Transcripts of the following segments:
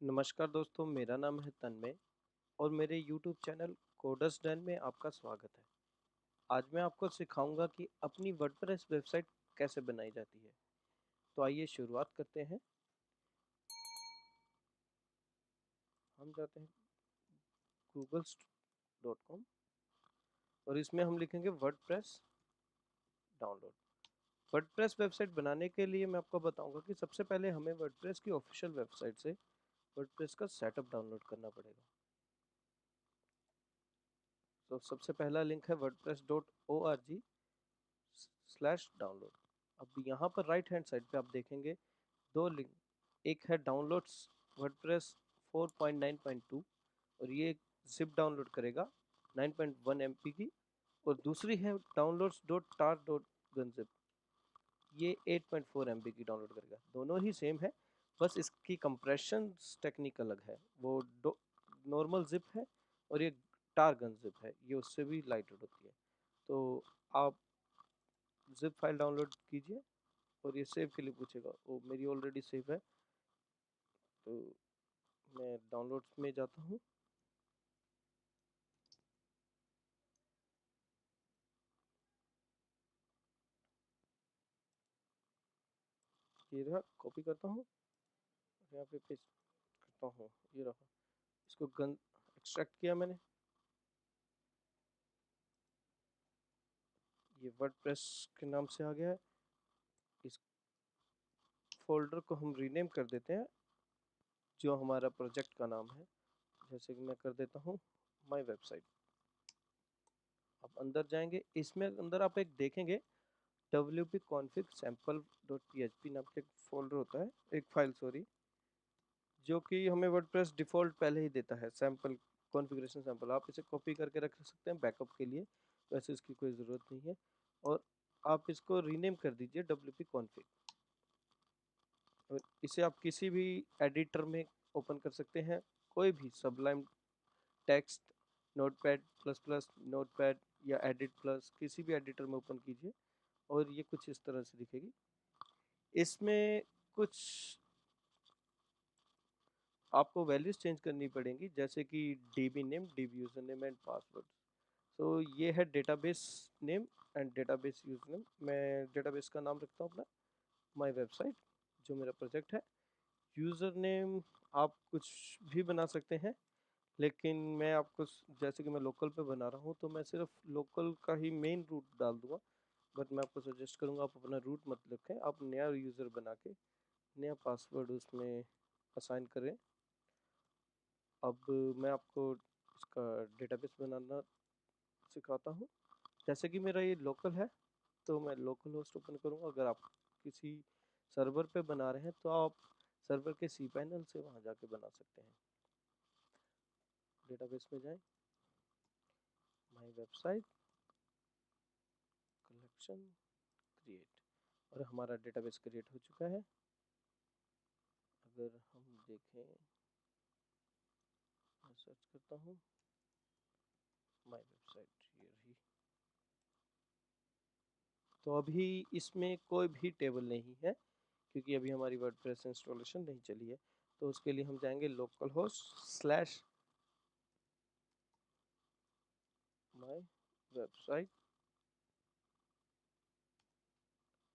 नमस्कार दोस्तों, मेरा नाम है तन्मय और मेरे YouTube चैनल कोडर्स डन में आपका स्वागत है। आज मैं आपको सिखाऊंगा कि अपनी वर्डप्रेस वेबसाइट कैसे बनाई जाती है। तो आइए शुरुआत करते हैं। हम जाते हैं google.com और इसमें हम लिखेंगे वर्डप्रेस डाउनलोड। वर्डप्रेस वेबसाइट बनाने के लिए मैं आपको बताऊंगा कि सबसे पहले हमें वर्डप्रेस की ऑफिशियल वेबसाइट से वर्डप्रेस का सेटअप डाउनलोड करना पड़ेगा। तो सबसे पहला लिंक है wordpress.org/डाउनलोड। अब यहाँ पर राइट हैंड साइड पे आप देखेंगे दो लिंक, एक है डाउनलोड्स वर्डप्रेस 4.9.2 और ये जिप डाउनलोड करेगा 9.1 MB की, और दूसरी है downloads.tar.gunzip, ये 8.4 MB की डाउनलोड करेगा। दोनों ही सेम है, बस इसकी कंप्रेशन टेक्निक अलग है। वो नॉर्मल जिप है और ये टार गन जिप है, ये उससे भी लाइट होती है। तो आप जिप फाइल डाउनलोड कीजिए और ये सेव के लिए पूछेगा, वो मेरी ऑलरेडी सेव है तो मैं डाउनलोड्स में जाता हूँ। ये रहा, कॉपी करता हूँ और यहाँ पे पेस्ट करता हूँ। ये रहा, इसको गन एक्सट्रैक्ट किया मैंने। ये वर्डप्रेस के नाम से आ गया है। इस फोल्डर को हम रीनेम कर देते हैं जो हमारा प्रोजेक्ट का नाम है। जैसे कि मैं कर देता हूँ माई वेबसाइट। आप अंदर जाएंगे, इसमें अंदर आप एक देखेंगे wp config sample.php नाम का एक फोल्डर होता है, एक फाइल सॉरी, जो कि हमें वर्डप्रेस डिफ़ॉल्ट पहले ही देता है, सैम्पल कॉन्फ़िगरेशन सैम्पल। आप इसे कॉपी करके रख सकते हैं बैकअप के लिए, वैसे इसकी कोई ज़रूरत नहीं है। और आप इसको रीनेम कर दीजिए wp config, और इसे आप किसी भी एडिटर में ओपन कर सकते हैं, कोई भी Sublime text, notepad plus plus, notepad या एडिट प्लस, किसी भी एडिटर में ओपन कीजिए और ये कुछ इस तरह से दिखेगी। इसमें कुछ आपको वैल्यूज चेंज करनी पड़ेंगी, जैसे कि db name, db user name and password. तो ये है database name and database user name. मैं डेटाबेस का नाम रखता हूँ अपना माय वेबसाइट, जो मेरा प्रोजेक्ट है। यूजर नेम आप कुछ भी बना सकते हैं, लेकिन मैं आपको जैसे कि मैं लोकल पे बना रहा हूँ तो मैं सिर्फ लोकल का ही मेन रूट डाल दूंगा। बट मैं आपको सजेस्ट करूँगा आप अपना रूट मत लिखें, आप नया यूज़र बना के नया पासवर्ड उसमें असाइन करें। अब मैं आपको इसका डेटाबेस बनाना सिखाता हूँ। जैसे कि मेरा ये लोकल है तो मैं लोकल होस्ट ओपन करूँगा। अगर आप किसी सर्वर पे बना रहे हैं तो आप सर्वर के cPanel से वहाँ जाके बना सकते हैं। डेटाबेस में जाएं, माय वेबसाइट, कलेक्शन, क्रिएट, और हमारा डेटाबेस क्रिएट हो चुका है। अगर हम देखें, मैं सर्च करता हूँ माय वेबसाइट, ये रही। तो अभी इसमें कोई भी टेबल नहीं है क्योंकि अभी हमारी वर्डप्रेस इंस्टॉलेशन नहीं चली है। तो उसके लिए हम जाएंगे local host slash my website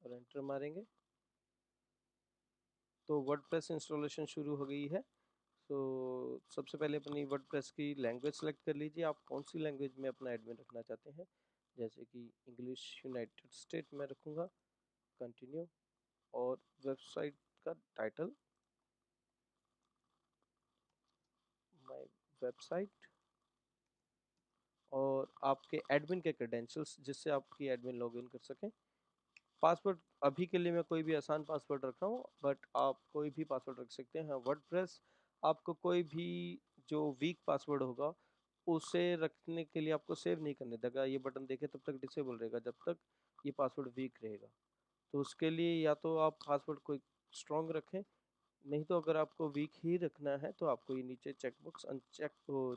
और एंटर मारेंगे तो वर्डप्रेस इंस्टॉलेशन शुरू हो गई है। तो सबसे पहले अपनी वर्डप्रेस की लैंग्वेज सेलेक्ट कर लीजिए, आप कौन सी लैंग्वेज में अपना एडमिन रखना चाहते हैं। जैसे कि इंग्लिश यूनाइटेड स्टेट में रखूँगा, कंटिन्यू। और वेबसाइट का टाइटल माय वेबसाइट, और आपके एडमिन के क्रेडेंशियल्स जिससे आपकी एडमिन लॉगिन कर सकें। पासवर्ड अभी के लिए मैं कोई भी आसान पासवर्ड रख रहा हूँ, बट आप कोई भी पासवर्ड रख सकते हैं। वर्डप्रेस आपको कोई भी जो वीक पासवर्ड होगा उसे रखने के लिए आपको सेव नहीं करने देगा। ये बटन देखे तब तक डिसेबल रहेगा जब तक ये पासवर्ड वीक रहेगा। तो उसके लिए या तो आप पासवर्ड कोई स्ट्रॉन्ग रखें, नहीं तो अगर आपको वीक ही रखना है तो आपको ये नीचे चेकबॉक्स अनचेक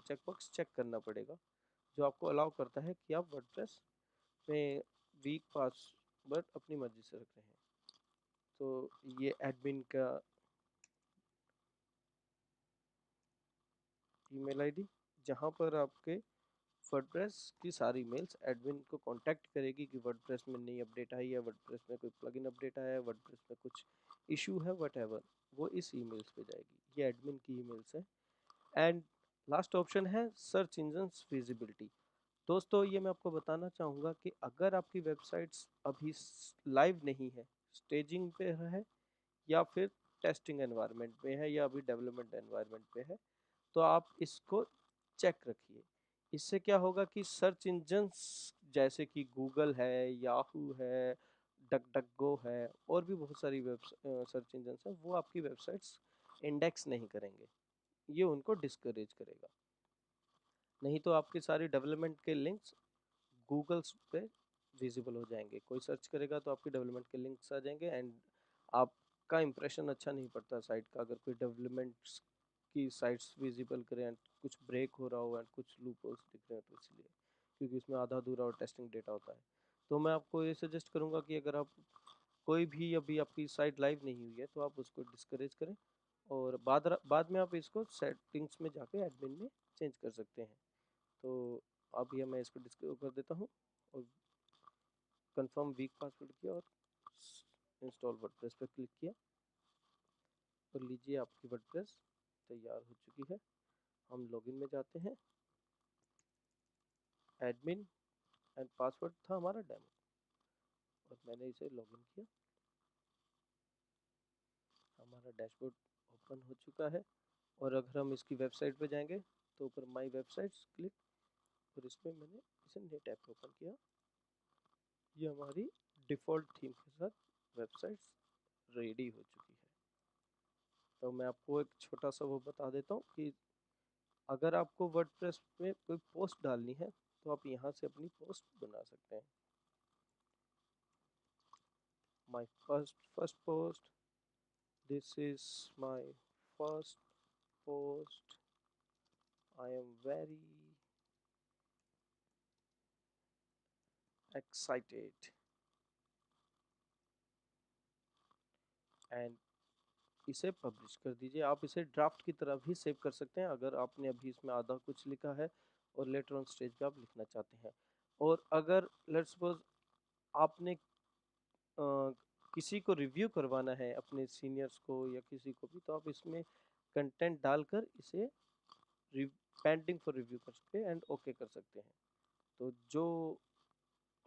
चेकबॉक्स चेक करना पड़ेगा, जो आपको अलाउ करता है कि आप वर्डप्रेस में वीक पासवर्ड अपनी मर्जी से रख रहे हैं। तो ये एडमिन का ईमेल आईडी, जहाँ पर आपके वर्डप्रेस की सारी मेल्स एडमिन को कांटेक्ट करेगी कि वर्डप्रेस में नई अपडेट आई है, वर्डप्रेस में कोई प्लगइन अपडेट आया है, वर्डप्रेस में कुछ इशू है, व्हाटएवर, वो इस ईमेल्स पे जाएगी। ये एडमिन की ईमेल्स है। एंड लास्ट ऑप्शन है सर्च इंजन विजिबिलिटी। दोस्तों ये मैं आपको बताना चाहूँगा कि अगर आपकी वेबसाइट्स अभी लाइव नहीं है, स्टेजिंग पे है, या फिर टेस्टिंग एनवायरनमेंट में है, या अभी डेवलपमेंट एनवायरनमेंट पे है, तो आप इसको चेक रखिए। इससे क्या होगा कि सर्च इंजन्स जैसे कि गूगल है, याहू है, डक डक गो है, और भी बहुत सारी वेब सर्च इंजन्स हैं, वो आपकी वेबसाइट्स इंडेक्स नहीं करेंगे। ये उनको डिस्करेज करेगा। नहीं तो आपकी सारी डेवलपमेंट के लिंक्स गूगल्स पे विजिबल हो जाएंगे। कोई सर्च करेगा तो आपके डेवलपमेंट के लिंक्स आ जाएंगे, एंड आपका इंप्रेशन अच्छा नहीं पड़ता साइट का। अगर कोई डेवलपमेंट्स की साइट्स विजिबल करें एंड कुछ ब्रेक हो रहा हो एंड कुछ लूप होल्स दिख रहे हैं, तो इसलिए, क्योंकि उसमें आधा अधूरा और टेस्टिंग डेटा होता है। तो मैं आपको ये सजेस्ट करूँगा कि अगर आप कोई भी अभी आपकी साइट लाइव नहीं हुई है तो आप उसको डिस्करेज करें, और बाद में आप इसको सेटिंग्स में जाके एडमिन में चेंज कर सकते हैं। तो अभी मैं इसको डिस्कस कर देता हूँ, और कंफर्म वीक पासवर्ड किया और इंस्टॉल वर्डप्रेस पर क्लिक किया, और लीजिए आपकी वर्डप्रेस तैयार हो चुकी है। हम लॉगिन में जाते हैं। एडमिन एंड पासवर्ड था हमारा डेमो, और मैंने इसे लॉगिन किया। हमारा डैशबोर्ड ओपन हो चुका है, और अगर हम इसकी वेबसाइट पे जाएंगे तो ऊपर माई वेबसाइट्स क्लिक, और इसमें मैंने इसे नेट ऐप ओपन किया। ये हमारी डिफ़ॉल्ट थीम के साथ वेबसाइट्स रेडी हो चुकी है। तो मैं आपको एक छोटा सा वो बता देता हूँ कि अगर आपको वर्डप्रेस में कोई पोस्ट डालनी है तो आप यहाँ से अपनी पोस्ट बना सकते हैं। My first post, this is my first post, I am very excited, and इसे पब्लिश कर दीजिए। आप इसे ड्राफ्ट की तरह भी सेव कर सकते हैं अगर आपने अभी इसमें आधा कुछ लिखा है और लेटर ऑन स्टेज पे आप लिखना चाहते हैं। और अगर लेट्स सपोज आपने किसी को रिव्यू करवाना है, अपने सीनियर्स को या किसी को भी, तो आप इसमें कंटेंट डालकर इसे पेंडिंग फॉर रिव्यू कर सकते हैं एंड ओके कर सकते हैं। तो जो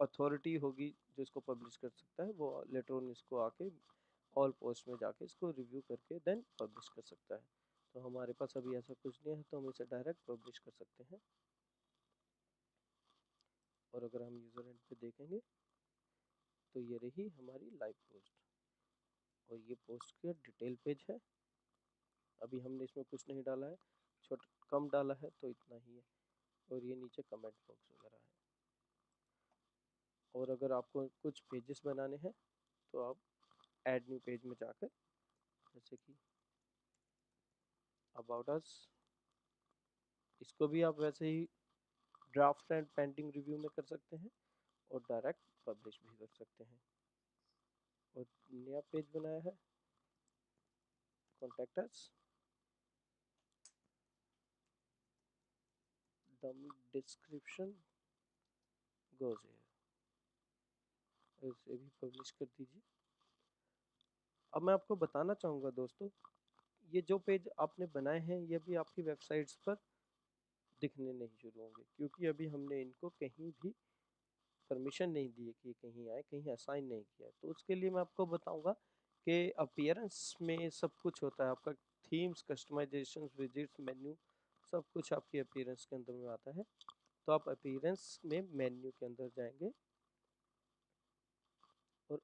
अथॉरिटी होगी जो इसको पब्लिश कर सकता है, वो लेटर ऑन इसको आके ऑल पोस्ट में जाके इसको रिव्यू करके देन पब्लिश कर सकता है। तो हमारे पास अभी ऐसा कुछ नहीं है, तो हम इसे डायरेक्ट पब्लिश कर सकते हैं। और अगर हम यूज़र एंड पे देखेंगे तो ये रही हमारी लाइव पोस्ट, और ये पोस्ट का डिटेल पेज है। अभी हमने इसमें कुछ नहीं डाला है, छोटा कम डाला है तो इतना ही है, और ये नीचे कमेंट बॉक्स वगैरह है। और अगर आपको कुछ पेजेस बनाने हैं तो आप ऐड न्यू पेज में जाकर, जैसे कि अबाउट अस, इसको भी आप वैसे ही ड्राफ्ट एंड पेंडिंग रिव्यू में कर सकते हैं, और डायरेक्ट पब्लिश भी कर सकते हैं। और नया पेज बनाया है, contact us, dummy description goes here, इसे भी पब्लिश कर दीजिए। अब मैं आपको बताना चाहूँगा दोस्तों, ये जो पेज आपने बनाए हैं ये भी आपकी वेबसाइट्स पर दिखने नहीं शुरू होंगे, क्योंकि अभी हमने इनको कहीं भी परमिशन नहीं दी है कि कहीं आए, कहीं असाइन नहीं किया है। तो उसके लिए मैं आपको बताऊंगा कि अपीयरेंस में सब कुछ होता है आपका, थीम्स, कस्टमाइजेशन, विजिट्स, मेन्यू, सब कुछ आपकी अपीयरेंस के अंदर में आता है। तो आप अपीयरेंस में मेन्यू के अंदर जाएंगे, और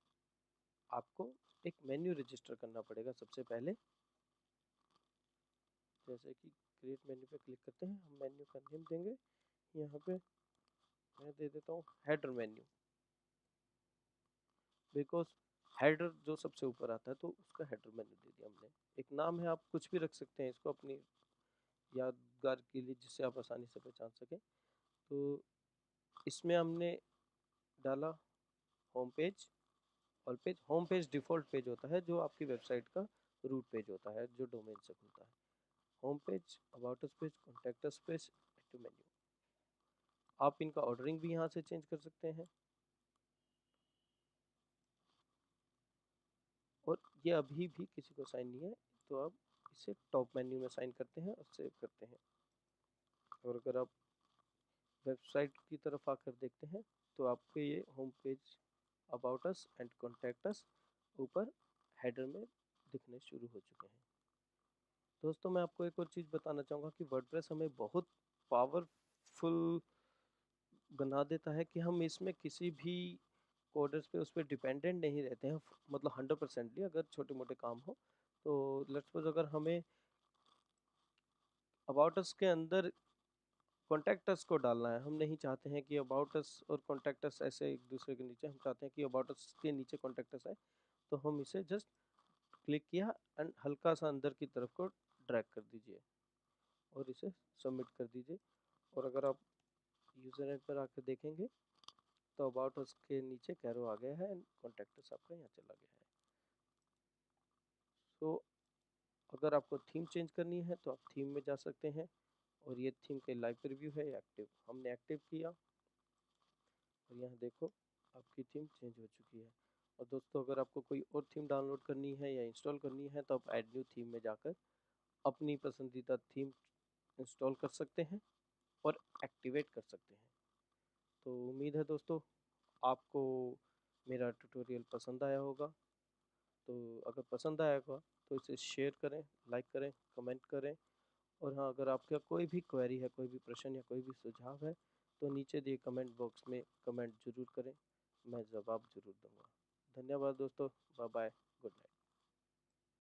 आपको एक मेन्यू रजिस्टर करना पड़ेगा सबसे पहले। जैसे कि क्रिएट मेन्यू पे क्लिक करते हैं, हम मेन्यू का नेम देंगे। यहाँ पे मैं दे देता हूँ हेडर मेन्यू, बिकॉज हेडर जो सबसे ऊपर आता है तो उसका हेडर मेन्यू दे दिया हमने। एक नाम है, आप कुछ भी रख सकते हैं इसको अपनी यादगार के लिए, जिससे आप आसानी से पहचान सकें। तो इसमें हमने डाला होम पेज। और होम पेज डिफ़ॉल्ट पेज होता है जो आपकी वेबसाइट का रूट पेज होता है, जो डोमेन से खुलता है। Home page, about us page, contact us page, active menu. आप इनका ऑर्डरिंग भी यहाँ से चेंज कर सकते हैं। और ये अभी भी किसी को साइन नहीं है, तो आप इसे टॉप मेन्यू में साइन करते हैं और सेव करते हैं। और अगर आप वेबसाइट की तरफ आकर देखते हैं तो आपके ये home page, about us and contact us ऊपर हेडर में दिखने शुरू हो चुके हैं। दोस्तों, मैं आपको एक और चीज़ बताना चाहूँगा कि वर्डप्रेस हमें बहुत पावरफुल बना देता है कि हम इसमें किसी भी कोडर्स पे उस पर डिपेंडेंट नहीं रहते हैं, मतलब 100%ली। अगर छोटे मोटे काम हो तो लेट्स सपोज अगर हमें अबाउट अस के अंदर कॉन्टैक्ट अस को डालना है, हम नहीं चाहते हैं कि अबाउट अस और कॉन्टैक्ट अस ऐसे एक दूसरे के नीचे, हम चाहते हैं कि अबाउट अस के नीचे कॉन्टैक्ट अस है, तो हम इसे जस्ट क्लिक किया एंड हल्का सा अंदर की तरफ को ड्रैग कर दीजिए और इसे सबमिट कर दीजिए। और अगर आप यूज़र एंड पर आकर देखेंगे तो अबाउट अस के नीचे कैरो आ गया है एंड कॉन्टैक्ट अस आपका यहाँ चला गया है। सो अगर आपको थीम चेंज करनी है तो आप थीम में जा सकते हैं, और ये थीम के लाइव प्रीव्यू है, एक्टिव, हमने एक्टिव किया और यहाँ देखो आपकी थीम चेंज हो चुकी है। और दोस्तों, अगर आपको कोई और थीम डाउनलोड करनी है या इंस्टॉल करनी है तो आप ऐड न्यू थीम में जाकर अपनी पसंदीदा थीम इंस्टॉल कर सकते हैं और एक्टिवेट कर सकते हैं। तो उम्मीद है दोस्तों आपको मेरा ट्यूटोरियल पसंद आया होगा। तो अगर पसंद आया होगा तो इसे शेयर करें, लाइक करें, कमेंट करें। और हाँ, अगर आपका कोई भी क्वेरी है, कोई भी प्रश्न या कोई भी सुझाव है तो नीचे दिए कमेंट बॉक्स में कमेंट ज़रूर करें, मैं जवाब ज़रूर दूंगा। धन्यवाद दोस्तों, बाय बाय, गुड नाइट।